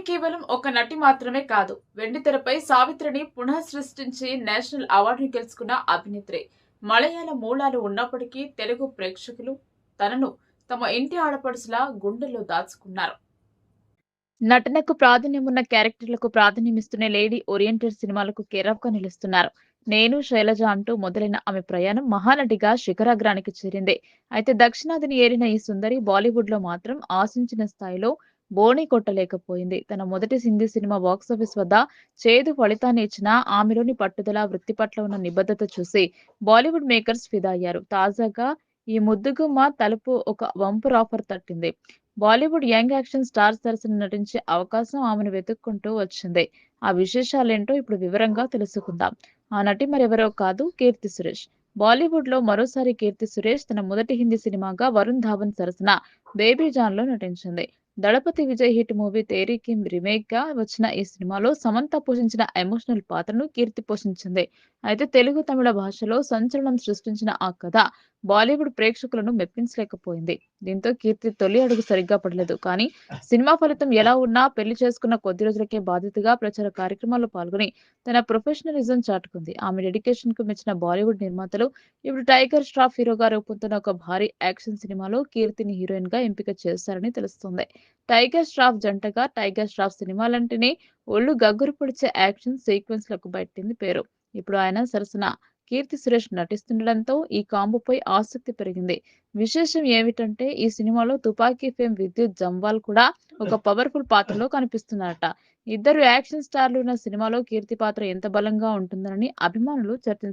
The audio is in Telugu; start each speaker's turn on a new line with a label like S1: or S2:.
S1: కేవలం ఒక నటి మాత్రమే కాదు. వెండితెరపై సావిత్రిని పునఃసృష్టించి నేషనల్ అవార్డును గెలుచుకున్న అభినేత్రి. మలయాళ మూలాలు ఉన్నప్పటికీ తెలుగు ప్రేక్షకులు తనను తమ ఇంటి ఆడపడుచులా గుండెల్లో దాచుకున్నారు. నటనకు ప్రాధాన్యమున్న క్యారెక్టర్లకు ప్రాధాన్యమిస్తూనే లేడీ ఓరియంటెడ్ సినిమాలకు కేరాఫ్‌గా నిలుస్తున్నారు. 'నేను శైలజ' అంటూ మొదలైన ఆమె ప్రయాణం మహానటిగా శిఖరాగ్రానికి చేరింది. అయితే దక్షిణాదిని ఏలిన ఈ సుందరి బాలీవుడ్‌లో మాత్రం ఆశించిన స్థాయిలో బోణీ కొట్టలేకపోయింది. తన మొదటి హిందీ సినిమా బాక్సాఫీస్ వద్ద చేదు ఫలితాన్ని ఇచ్చినా ఆమెలోని పట్టుదల, వృత్తి పట్ల ఉన్న నిబద్ధత చూసి బాలీవుడ్ మేకర్స్ ఫిదా అయ్యారు. తాజాగా ఈ ముద్దుగుమ్మ తలుపు ఒక బంపర్ ఆఫర్ తట్టింది. బాలీవుడ్ యంగ్ యాక్షన్ స్టార్ సరసన నటించే అవకాశం ఆమెను వెతుక్కుంటూ వచ్చింది. ఆ విశేషాలేంటో ఇప్పుడు వివరంగా తెలుసుకుందాం. ఆ నటి మరెవరో కాదు, కీర్తి సురేష్. బాలీవుడ్‌లో మరోసారి కీర్తి సురేష్ తన మొదటి హిందీ సినిమాగా వరుణ్ ధావన్ సరసన 'బేబీ జాన్‌లో నటించింది. దళపతి విజయ్ హిట్ మూవీ 'తేరీ కి రీమేక్‌గా వచ్చిన ఈ సినిమాలో సమంత పోషించిన ఎమోషనల్ పాత్రను కీర్తి పోషించింది. అయితే తెలుగు, తమిళ భాషలో సంచలనం సృష్టించిన ఆ కథ బాలీవుడ్ ప్రేక్షకులను మెప్పించలేకపోయింది. దీంతో కీర్తి తొలి అడుగు సరిగ్గా పడలేదు. కానీ సినిమా ఫలితం ఎలా ఉన్నా పెళ్లి చేసుకున్న కొద్ది రోజులకే బాధితుగా ప్రచార కార్యక్రమాల్లో పాల్గొని తన ప్రొఫెషనలిజం చాటుకుంది. ఆమె డెడికేషన్‌కు మెచ్చిన బాలీవుడ్ నిర్మాతలు ఇప్పుడు టైగర్ ష్రాఫ్ హీరోగా రూపొందుతున్న ఒక భారీ యాక్షన్ సినిమాలో కీర్తిని హీరోయిన్‌గా ఎంపిక చేశారని తెలుస్తోంది. టైగర్ ష్రాఫ్ జంటగా టైగర్ ష్రాఫ్ సినిమాలంటేనే ఒళ్ళు గగ్గురు పొడిచే యాక్షన్ సీక్వెన్స్‌లకు పెట్టింది పేరు. ఇప్పుడు ఆయన సరసన కీర్తి సురేష్ నటిస్తుండడంతో ఈ కాంబోపై ఆసక్తి పెరిగింది. విశేషం ఏమిటంటే ఈ సినిమాలో తుపాకీ ఫేమ్ విద్యుత్ జంవాల్ కూడా ఒక పవర్‌ఫుల్ పాత్రలో కనిపిస్తున్నారట. ఇద్దరు యాక్షన్ స్టార్లు ఉన్న సినిమాలో కీర్తి పాత్ర ఎంత బలంగా ఉంటుందోనని అభిమానులు